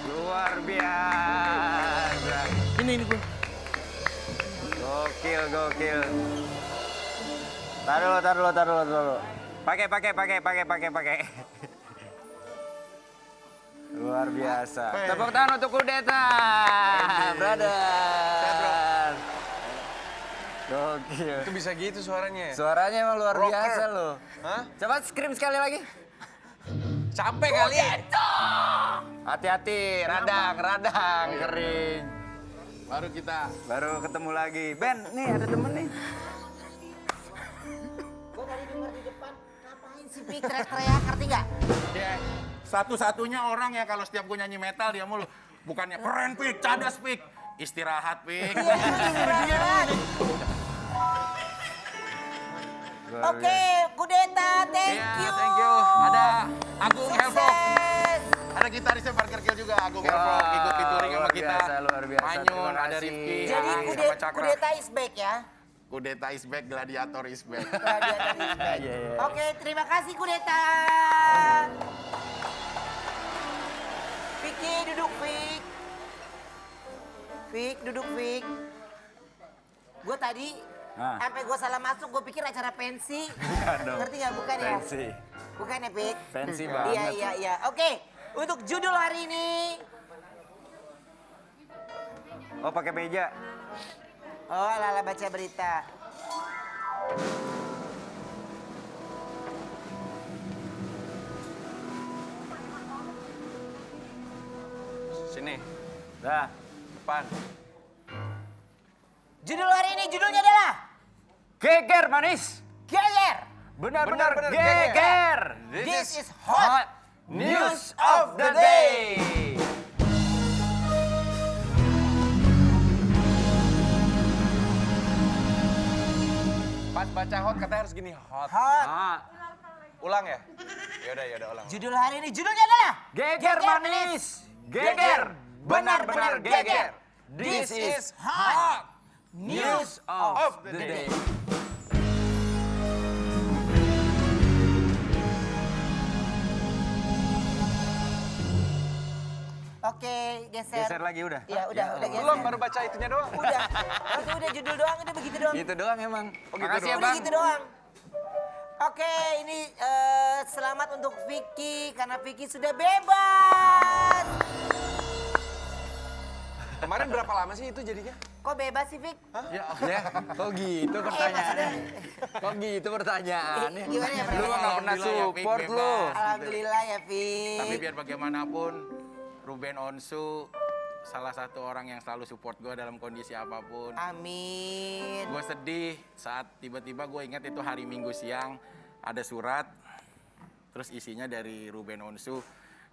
Luar biasa. Ini gue. Gokil. Taruh dulu. Pakai. Luar biasa. Tepuk tangan untuk Kudeta, brother. Gokil. Itu bisa gitu suaranya. Suaranya emang luar Rocker. biasa loh. Hah? Coba scream sekali lagi. Capek kali. Hati-hati, radang, kering. Baru Ketemu lagi. Ben, nih ada temen nih. Gue tadi denger di depan, ngapain sih Pik teriak-teriak, ngerti gak? Ya, satu-satunya orang ya kalau setiap gue nyanyi metal dia mulu. Bukannya keren Pik, cadas Pik. Istirahat Pik. Oke, Kudeta, thank Iya, you. thank you. Ada Agung Helvok. Sukses. Ada gitarisnya Parker Kill juga, Agung Helvok. Ikut featuring sama luar kita. biasa, luar biasa. Manyun, Terima ada kasih. Rifki. Jadi sama Cakra. Kudeta is back ya. Kudeta is back, Gladiator is back. Gladiator is back. Iya. Oke, terima kasih Kudeta. Vicky, duduk Vick. Vick, duduk Vick. Gue tadi sampai gue salah masuk, gue pikir acara pensi. Bukan dong. Ngerti nggak? Bukan ya? Fancy. Bukan ya, Vick? Fancy banget. Iya. Oke, untuk judul hari ini. Oh, pakai meja. Oh, Lala baca berita. Sini. Dah. Depan. Judul hari ini judulnya adalah Geger manis. Geger. Benar-benar Benar-benar geger. This is hot. News of the day. Pas baca hot katanya harus gini hot. Hot. Ulang ya? Yaudah ulang. Judul hari ini judulnya adalah Geger manis. Geger. Benar-benar geger. This is hot. News of the day. Oke, geser. Geser lagi udah. Iya, udah geser. Belum, baru baca itunya doang. Udah. Itu udah judul doang, udah begitu doang. Gitu doang emang. Makasih ya, Udah Bang. gitu doang. Oke, ini selamat untuk Vicky karena Vicky sudah bebas. Kemarin berapa lama sih itu jadinya? Kok bebas sih, Vick? Ya, kok gitu pertanyaannya? Kok gitu pertanyaannya? Gimana ya, Lu mah nggak pernah Alhamdulillah ya, support Vick, lu. bebas. Alhamdulillah ya, Tapi Vick. biar bagaimanapun, Ruben Onsu salah satu orang yang selalu support gue dalam kondisi apapun. Amin. Gue sedih saat tiba-tiba gue ingat itu hari Minggu siang ada surat, terus isinya dari Ruben Onsu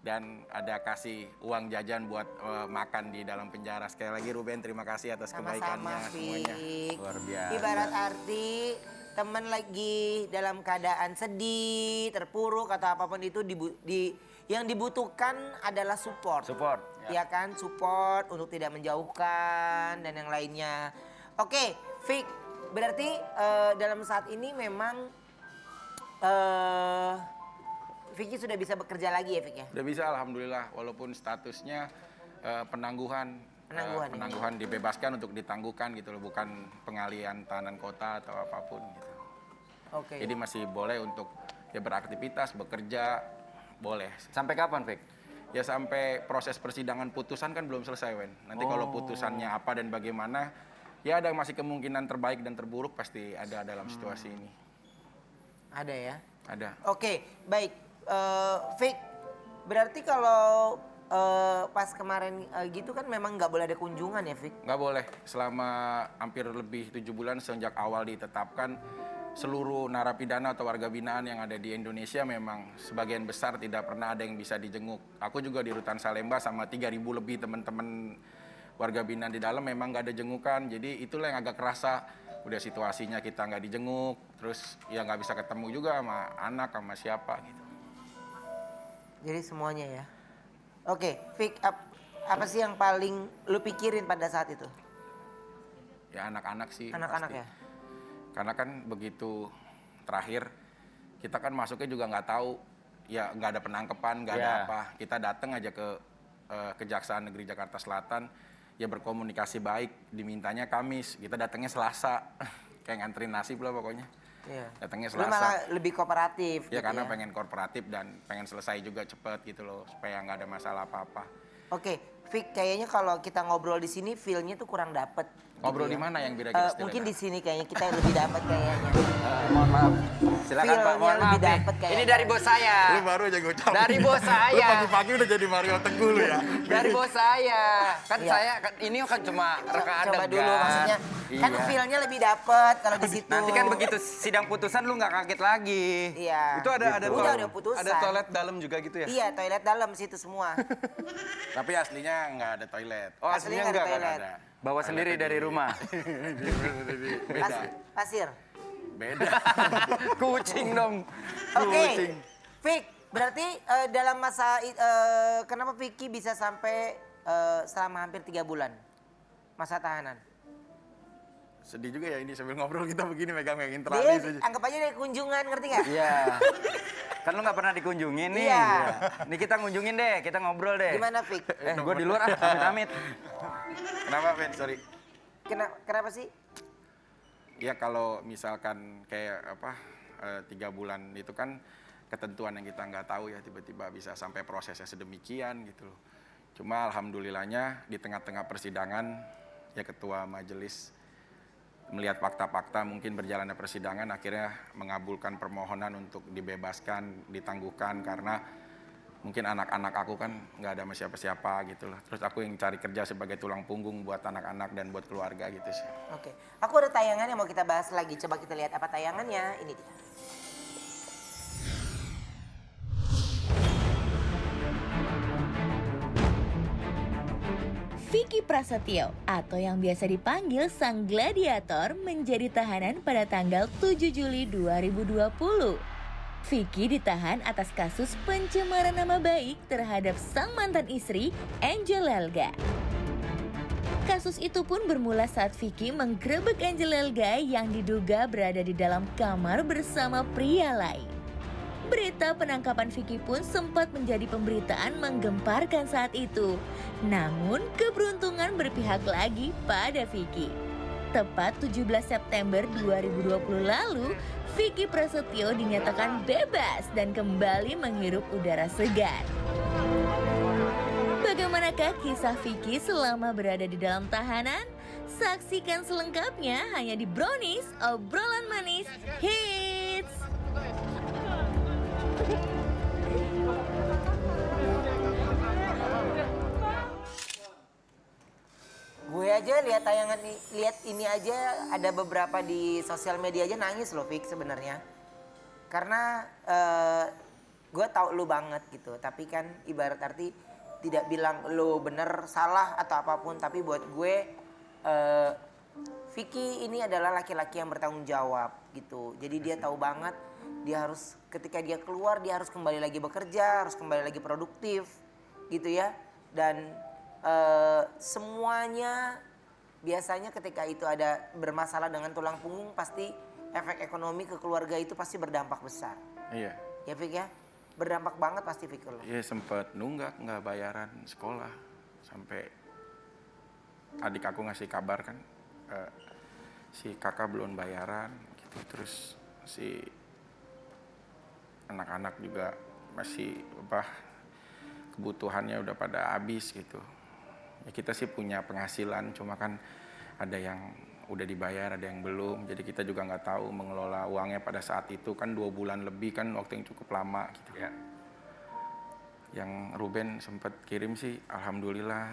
dan ada kasih uang jajan buat makan di dalam penjara. Sekali lagi Ruben, terima kasih atas kebaikannya Sama-sama, semuanya. Vick. Luar biasa. Ibarat arti teman lagi dalam keadaan sedih, terpuruk atau apapun itu yang dibutuhkan adalah support. Support. Ya kan, support untuk tidak menjauhkan dan yang lainnya. Oke, Vick, berarti dalam saat ini memang Vicky sudah bisa bekerja lagi ya, Vick ya? Udah bisa alhamdulillah, walaupun statusnya penangguhan. Penangguhan, Penangguhan dibebaskan untuk ditangguhkan gitu loh, bukan pengalihan tahanan kota atau apapun gitu. Oke. Jadi masih boleh untuk ya beraktivitas, bekerja, boleh. Sampai kapan, Vick? Ya sampai proses persidangan putusan kan belum selesai, Wen. Nanti kalau putusannya apa dan bagaimana, ya ada masih kemungkinan terbaik dan terburuk pasti ada dalam situasi ini. Ada ya? Ada. Oke, baik. Vick, berarti kalau pas kemarin gitu kan memang nggak boleh ada kunjungan ya, Vick? Nggak boleh. Selama hampir lebih 7 bulan sejak awal ditetapkan, seluruh narapidana atau warga binaan yang ada di Indonesia memang sebagian besar tidak pernah ada yang bisa dijenguk. Aku juga di Rutan Salemba sama 3.000 lebih teman-teman warga binaan di dalam memang nggak ada jengukan. Jadi itulah yang agak kerasa. Udah situasinya kita nggak dijenguk, terus ya nggak bisa ketemu juga sama anak, sama siapa gitu. Jadi semuanya ya? Oke, Vick, apa sih yang paling lu pikirin pada saat itu? Ya anak-anak sih. Anak-anak pasti. ya? Karena kan begitu terakhir, kita kan masuknya juga nggak tahu, ya nggak ada penangkepan, nggak ada Iya. apa. Kita datang aja ke Kejaksaan Negeri Jakarta Selatan, ya berkomunikasi baik, dimintanya Kamis, kita datangnya Selasa. Kayak nganterin nasib lah pokoknya. Iya. Datangnya Lu Selasa. malah lebih kooperatif. Ya gitu karena pengen korporatif dan pengen selesai juga cepet gitu loh, supaya nggak ada masalah apa-apa. Oke, Fik, kayaknya kalau kita ngobrol di sini feel-nya tuh kurang dapet. Ngobrol gitu di ya. mana yang kira-kira Mungkin di Stilena? sini kayaknya kita lebih dapet kayaknya. Mohon maaf. Silakan Pak, Feel-nya mohon maaf lebih nih. dapet kayaknya. Ini dari bos saya. Lu baru aja gue ucapin. Dari bos Lu saya. pagi-pagi udah jadi Mario Teguh lu ya. Dari bos saya. Kan Iya. saya ini kan cuma reka adegan. Coba dulu maksudnya. Kan Iya. feel-nya lebih dapet kalau di situ. Nanti kan begitu sidang putusan lu nggak kaget lagi. Iya. Itu ada Udah putusan. ada toilet dalam juga gitu ya? Iya, toilet dalam situ semua. Tapi aslinya nggak ada toilet. Oh, Aslinya aslinya nggak ada enggak toilet. Ada. Bawa sendiri dari rumah. Beda. Pasir. Beda. Kucing dong. Oke, Kucing. Fik, berarti dalam masa kenapa Vicky bisa sampai selama hampir 3 bulan masa tahanan? Sedih juga ya ini sambil ngobrol kita begini megang-megangin Dia teralis aja. anggap aja dari kunjungan, ngerti nggak? Iya. Kan lu nggak pernah dikunjungin nih. Iya. Nih kita ngunjungin deh, kita ngobrol deh. Gimana Fik? Gue di luar amit-amit. Kenapa, Ben? Sorry. Kenapa sih? Ya kalau misalkan kayak apa 3 bulan itu kan ketentuan yang kita nggak tahu ya, tiba-tiba bisa sampai prosesnya sedemikian gitu loh. Cuma alhamdulillahnya di tengah-tengah persidangan ya ketua majelis melihat fakta-fakta mungkin berjalannya persidangan akhirnya mengabulkan permohonan untuk dibebaskan, ditangguhkan karena mungkin anak-anak aku kan nggak ada sama siapa-siapa gitu loh. Terus aku yang cari kerja sebagai tulang punggung buat anak-anak dan buat keluarga gitu sih. Oke, aku ada tayangan yang mau kita bahas lagi. Coba kita lihat apa tayangannya. Ini dia. Vicky Prasetyo atau yang biasa dipanggil Sang Gladiator menjadi tahanan pada tanggal 7 Juli 2020. Vicky ditahan atas kasus pencemaran nama baik terhadap sang mantan istri Angel Elga. Kasus itu pun bermula saat Vicky menggerebek Angel Elga yang diduga berada di dalam kamar bersama pria lain. Berita penangkapan Vicky pun sempat menjadi pemberitaan menggemparkan saat itu. Namun keberuntungan berpihak lagi pada Vicky. Tepat 17 September 2020 lalu, Vicky Prasetyo dinyatakan bebas dan kembali menghirup udara segar. Bagaimanakah kisah Vicky selama berada di dalam tahanan? Saksikan selengkapnya hanya di Brownies, obrolan manis hits. Gue aja lihat tayangan lihat ini aja ada beberapa di sosial media aja nangis loh Fik sebenarnya. Karena gue tahu lu banget gitu, tapi kan ibarat arti tidak bilang lu bener salah atau apapun, tapi buat gue Vicky ini adalah laki-laki yang bertanggung jawab gitu. Jadi dia tahu banget dia harus ketika dia keluar dia harus kembali lagi bekerja, harus kembali lagi produktif gitu ya. Dan semuanya biasanya ketika itu ada bermasalah dengan tulang punggung pasti efek ekonomi ke keluarga itu pasti berdampak besar. Iya. Ya Fik ya, berdampak banget pasti Fik lo. Iya sempet nunggak nggak bayaran sekolah sampai adik aku ngasih kabar kan si kakak belum bayaran gitu, terus si anak-anak juga masih apa kebutuhannya udah pada habis gitu. Ya kita sih punya penghasilan, cuma kan ada yang udah dibayar, ada yang belum. Jadi kita juga nggak tahu mengelola uangnya pada saat itu kan 2 bulan lebih kan waktu yang cukup lama gitu ya. Yang Ruben sempat kirim sih, alhamdulillah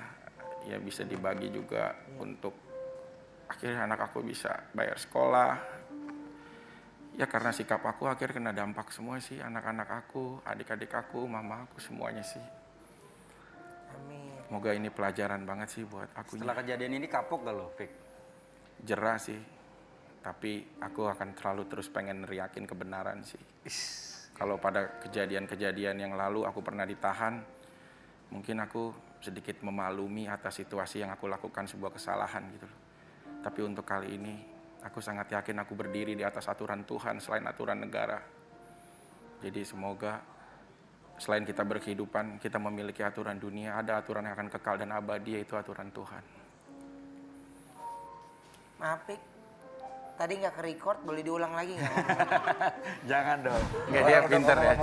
ya bisa dibagi juga untuk akhirnya anak aku bisa bayar sekolah. Ya karena sikap aku akhirnya kena dampak semua sih, anak-anak aku, adik-adik aku, mama aku semuanya sih. Amin. Semoga ini pelajaran banget sih buat aku. Setelah kejadian ini kapok gak lo, Fik? Jerah sih, tapi aku akan selalu terus pengen neriakin kebenaran sih. Kalau pada kejadian-kejadian yang lalu aku pernah ditahan, mungkin aku sedikit memaklumi atas situasi yang aku lakukan sebuah kesalahan gitu loh. Tapi untuk kali ini, aku sangat yakin aku berdiri di atas aturan Tuhan selain aturan negara. Jadi semoga selain kita berkehidupan, kita memiliki aturan dunia, ada aturan yang akan kekal dan abadi, yaitu aturan Tuhan. Maaf, Fik. Tadi nggak ke-record, boleh diulang lagi nggak? Jangan dong. Nggak, dia pinter ya,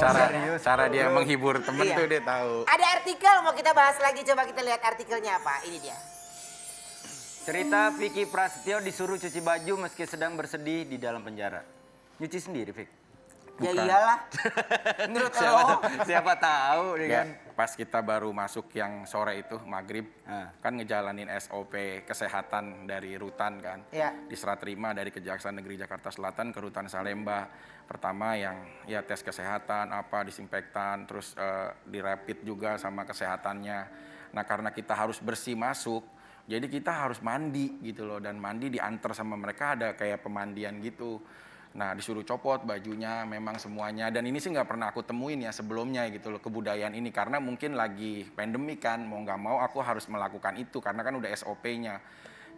cara dia menghibur temen Iya. tuh dia tahu. Ada artikel mau kita bahas lagi, coba kita lihat artikelnya apa. Ini dia. Cerita Vicky Prasetyo disuruh cuci baju meski sedang bersedih di dalam penjara. Nyuci sendiri, Vic. Ya Bukan. iyalah. Menurut lo. Siapa tahu nih Ya, kan. pas kita baru masuk yang sore itu, maghrib, kan ngejalanin SOP kesehatan dari rutan kan. Iya. Diserah terima dari Kejaksaan Negeri Jakarta Selatan ke Rutan Salemba. Pertama yang ya tes kesehatan, disinfektan, terus dirapid juga sama kesehatannya. Nah karena kita harus bersih masuk, jadi kita harus mandi gitu loh. Dan mandi diantar sama mereka, ada kayak pemandian gitu. Nah disuruh copot bajunya, memang semuanya. Dan ini sih nggak pernah aku temuin ya sebelumnya gitu loh, kebudayaan ini. Karena mungkin lagi pandemi kan, mau nggak mau aku harus melakukan itu. Karena kan udah SOP-nya.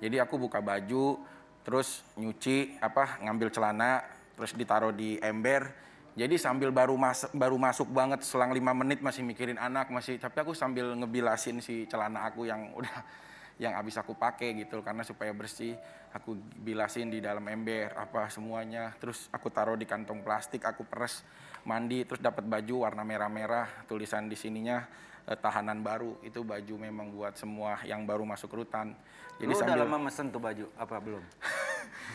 Jadi aku buka baju, terus nyuci, ngambil celana, terus ditaruh di ember. Jadi sambil baru masuk banget, selang 5 menit masih mikirin anak, tapi aku sambil ngebilasin si celana aku yang habis aku pakai gitu, karena supaya bersih aku bilasin di dalam ember semuanya, terus aku taruh di kantong plastik, aku peres, mandi, terus dapat baju warna merah-merah, tulisan di sininya tahanan baru. Itu baju memang buat semua yang baru masuk rutan. Jadi Lu udah lama mesen tuh baju apa belum?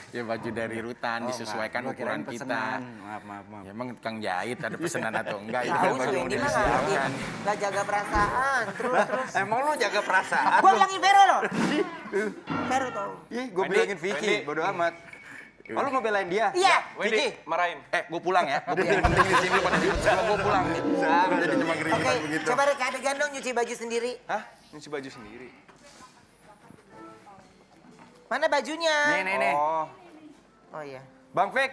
Ya baju dari rutan disesuaikan Gua kirain ukuran kita. pesenan. Maaf. Ya, emang tukang jahit ada pesanan atau enggak? Itu Tahu kan baju sih, yang ini udah mah disiapkan. nggak jaga perasaan. Terus. Emang lu jaga perasaan? Gua bilangin Vero loh. Vero tau. Ih, gue bilangin Vicky, bodo amat. Oh, lu mau belain dia? Iya. Wendy, marahin. Gue pulang ya. Gue penting di sini pada gue pulang. Jadi cuma Oke, gerimis begitu. coba Rek adegan dong nyuci baju sendiri. Hah? Nyuci baju sendiri? Mana bajunya? Nih. Oh iya. Bang Vic.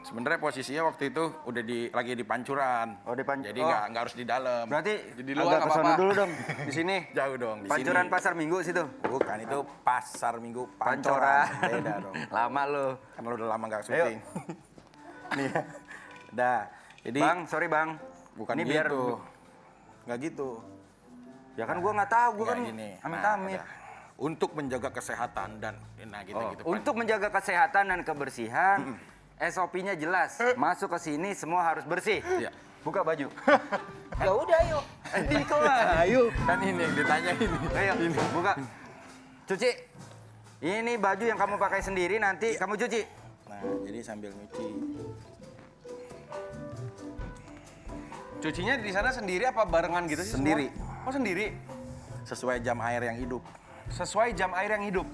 Sebenarnya posisinya waktu itu udah lagi di pancuran. Oh, Jadi nggak harus di dalam. Berarti Di luar agak nggak kesana apa-apa. dulu dong. Di sini. Jauh dong. Di Pancuran sini. Pasar Minggu situ. Bukan, itu pasar Minggu Pancoran. Pancoran. Beda dong. Lama lu. Karena udah lama nggak syuting. Nih ya. Dah. Jadi Bang, sorry Bang. bukan ini gitu. biar Nggak gitu. ya kan gua nggak tahu, gua Nggak kan gini. amit-amit. udah. Untuk menjaga kesehatan dan gitu. Untuk menjaga kesehatan dan kebersihan, SOP-nya jelas. Masuk ke sini semua harus bersih. Iya. Buka baju. Ya udah yuk. Ayo. Kan ini yang ditanya ini. Ayo, buka. Cuci. Ini baju yang kamu pakai sendiri nanti kamu cuci. Nah, jadi sambil nyuci. Cucinya di sana sendiri apa barengan gitu sih? Sendiri. Semua? Oh sendiri? Sesuai jam air yang hidup. Sesuai jam air yang hidup?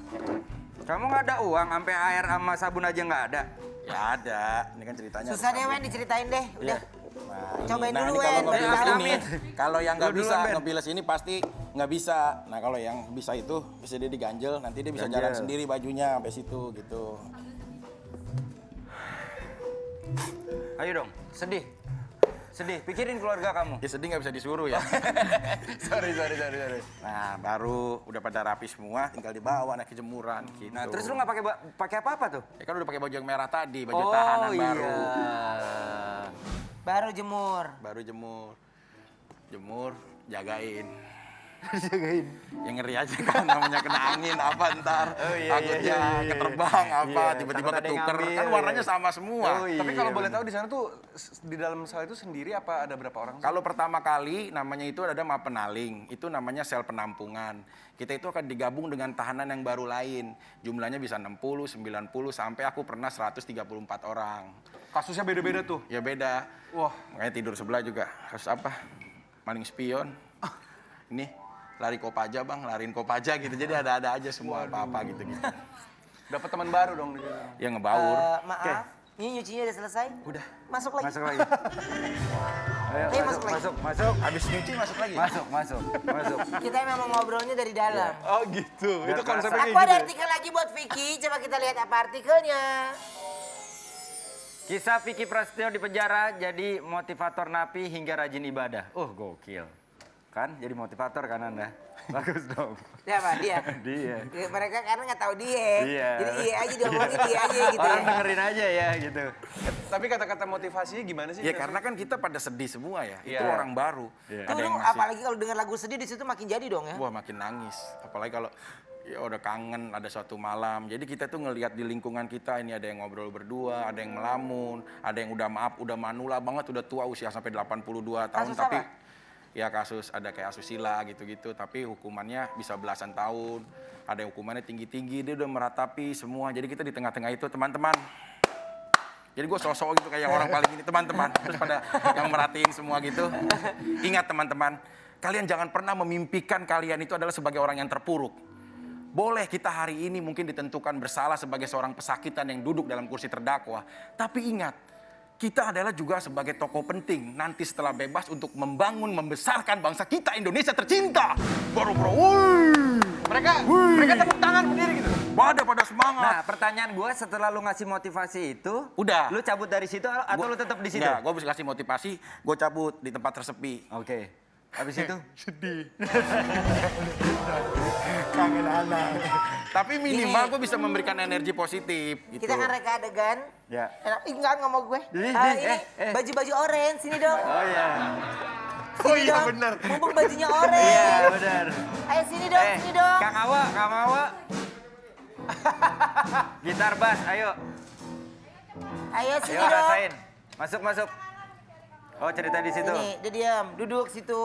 Kamu nggak ada uang, sampai air sama sabun aja nggak ada. Ya ada. Ini kan ceritanya. Susah deh Wen diceritain deh. Udah. Nah, Cobain ini dulu, kalau Wen, baru ngebilas dalam. ini, kalau yang nggak Lu bisa duluan, Ben. ngebilas ini pasti nggak bisa. Nah kalau yang bisa itu bisa dia diganjel, nanti dia bisa Ganjel. jalan sendiri bajunya sampai situ gitu. Ayo dong, sedih. Sedih, pikirin keluarga kamu. Ya sedih nggak bisa disuruh ya. Sorry. Nah baru udah pada rapi semua, tinggal dibawa naik ke jemuran gitu. Nah, terus lu nggak pakai apa-apa tuh? Ya kan udah pakai baju yang merah tadi, baju tahanan baru. Baru jemur. Baru jemur, jagain. Jagain. Yang ngeri aja kan, namanya kena angin apa ntar. Takutnya keterbang apa, tiba-tiba takut ada yang ketuker. ngambil. Kan warnanya sama semua. Tapi kalau boleh tahu di sana tuh di dalam sel itu sendiri apa ada berapa orang? Kalau pertama kali namanya itu ada mapenaling, itu namanya sel penampungan. Kita itu akan digabung dengan tahanan yang baru lain. Jumlahnya bisa 60, 90, sampai aku pernah 134 orang. Kasusnya beda-beda tuh. Ya beda. Wah, Makanya tidur sebelah juga. Kasus apa? Maling spion. Ini lari kopaja bang, lariin kopaja gitu. Jadi ada-ada aja semua apa-apa gitu-gitu. dapat teman baru dong di sana. Ya ngebaur. Maaf. Ini nyucinya udah selesai? Udah. Masuk lagi. Masuk lagi. Ayo, Ayo, masuk lagi. masuk. Habis nyuci masuk lagi. Masuk. Kita emang mau ngobrolnya dari dalam. Oh gitu. Itu konsepnya Aku kayak ada gitu. artikel lagi buat Vicky. Coba kita lihat apa artikelnya. Kisah Vicky Prasetyo di penjara jadi motivator napi hingga rajin ibadah. Gokil. Kan jadi motivator kan Anda. Bagus dong. Siapa? Dia? Dia. Ya, mereka karena nggak tahu dia. Iya. Jadi iya aja diomongin dia aja gitu Orang ya. dengerin aja ya gitu. Tapi kata-kata motivasinya gimana sih? Ya karena kan kita pada sedih semua ya. Itu Iya. orang baru. Iya. Ada Tuh, yang lu ngasih, apalagi kalau dengar lagu sedih di situ makin jadi dong ya. wah makin nangis. Apalagi kalau ya udah kangen ada suatu malam. Jadi kita tuh ngelihat di lingkungan kita ini ada yang ngobrol berdua, ada yang melamun, ada yang udah maaf, udah manula banget, udah tua usia sampai 82 tahun. Kasus Tapi apa? ya kasus ada kayak asusila gitu-gitu. Tapi hukumannya bisa belasan tahun. Ada yang hukumannya tinggi-tinggi, dia udah meratapi semua. Jadi kita di tengah-tengah itu teman-teman. Jadi gue sosok gitu kayak orang paling ini teman-teman. Terus pada yang merhatiin semua gitu. Ingat teman-teman, kalian jangan pernah memimpikan kalian itu adalah sebagai orang yang terpuruk. Boleh kita hari ini mungkin ditentukan bersalah sebagai seorang pesakitan yang duduk dalam kursi terdakwa. Tapi ingat, kita adalah juga sebagai tokoh penting nanti setelah bebas untuk membangun, membesarkan bangsa kita Indonesia tercinta. Bro, wuih. Mereka tepuk tangan berdiri gitu. Pada semangat. Nah, pertanyaan gue setelah lu ngasih motivasi itu, Udah. lu cabut dari situ atau lu tetap di situ? Enggak, gue bisa kasih motivasi, gue cabut di tempat tersepi. Oke. Habis itu? Kangen anak. Tapi minimal gue bisa memberikan energi positif gitu. Kita kan reka adegan. Ya. Enak, enggak ngomong gue. Jadi, Ini baju-baju orange sini dong. Oh iya. Sini dong. bener. Mumpung bajunya orange. Iya, benar. Ayo sini dong, sini dong. Kang Awa. Gitar bass, ayo. Ayo sini Ayo dong. rasain. Masuk. Oh, cerita di situ. Ini, dia diam, duduk situ.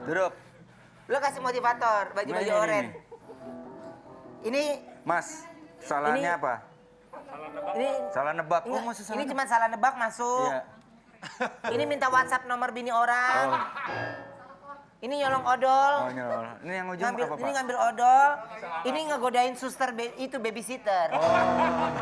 Duduk. Lo kasih motivator, baju-baju Ini. orange. Ini, Mas, salahnya Ini- apa? ini, Salah nebak. Oh, ini, masih salah ini cuma salah nebak masuk. Iya. Ini minta WhatsApp nomor bini orang. Oh. Ini nyolong odol. Oh, nyolong. Ini yang ujung Ngambil, apa, ini Pak? ngambil odol. Ini ngegodain suster itu babysitter. Oh.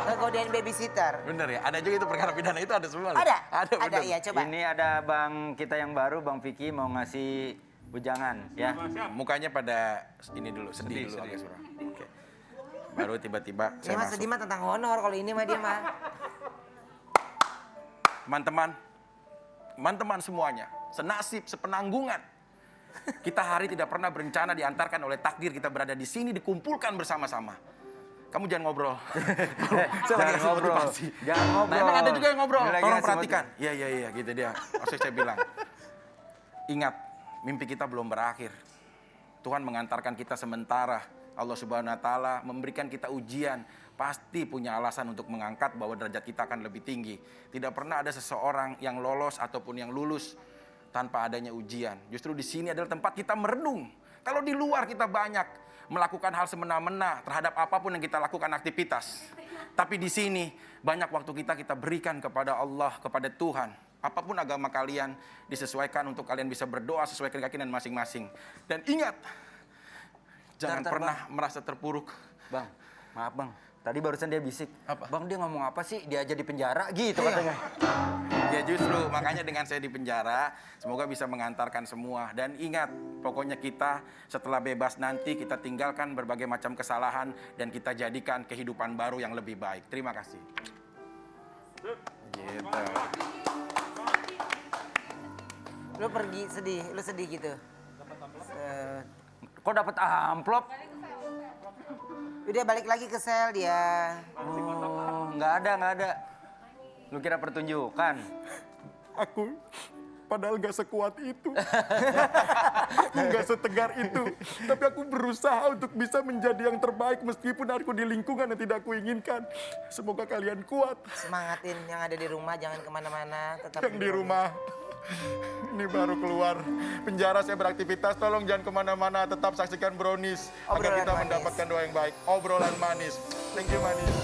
Ngegodain babysitter. Bener ya, ada juga itu perkara pidana itu ada semua. loh. Ada? Ada bener. ya, coba. Ini ada bang kita yang baru, Bang Vicky mau ngasih bujangan, ya. Mukanya pada ini dulu, sedih dulu agak surah. Oke. Baru tiba-tiba Ini saya mah masuk. sedih mah tentang honor, kalau ini mah dia mah. Teman-teman semuanya, senasib, sepenanggungan. Kita hari tidak pernah berencana diantarkan oleh takdir kita berada di sini dikumpulkan bersama-sama. Kamu jangan ngobrol. Saya lagi kasih ngobrol. motivasi. Jangan ngobrol. Nah, emang ada juga yang ngobrol. Ini lagi Tolong ngasih perhatikan. Iya, gitu dia. Maksudnya saya bilang. Ingat, mimpi kita belum berakhir. Tuhan mengantarkan kita sementara. Allah Subhanahu wa taala memberikan kita ujian. Pasti punya alasan untuk mengangkat bahwa derajat kita akan lebih tinggi. Tidak pernah ada seseorang yang lolos ataupun yang lulus tanpa adanya ujian. Justru di sini adalah tempat kita merenung. Kalau di luar kita banyak melakukan hal semena-mena terhadap apapun yang kita lakukan aktivitas. Tapi di sini banyak waktu kita berikan kepada Allah, kepada Tuhan. Apapun agama kalian disesuaikan untuk kalian bisa berdoa sesuai keyakinan masing-masing. Dan ingat, jangan Bentar, pernah merasa terpuruk. Bang, maaf Bang. Tadi barusan dia bisik. Apa? Bang, dia ngomong apa sih? Dia aja di penjara gitu katanya. Ya justru makanya dengan saya di penjara, semoga bisa mengantarkan semua. Dan ingat, pokoknya kita setelah bebas nanti kita tinggalkan berbagai macam kesalahan dan kita jadikan kehidupan baru yang lebih baik. Terima kasih. Gitu. Lu pergi sedih, lu sedih gitu. Kok dapat amplop? Udah balik lagi ke sel dia. Oh, nggak ada. Lu kira pertunjukan? Aku padahal gak sekuat itu. Aku gak setegar itu. Tapi aku berusaha untuk bisa menjadi yang terbaik meskipun aku di lingkungan yang tidak aku inginkan. Semoga kalian kuat. Semangatin yang ada di rumah, jangan kemana-mana. Tetap Yang di rumah. Ini baru keluar penjara saya beraktivitas. Tolong jangan kemana-mana. Tetap saksikan Brownies. Agar Obrolan kita manis. mendapatkan doa yang baik. Obrolan manis. Thank you manis.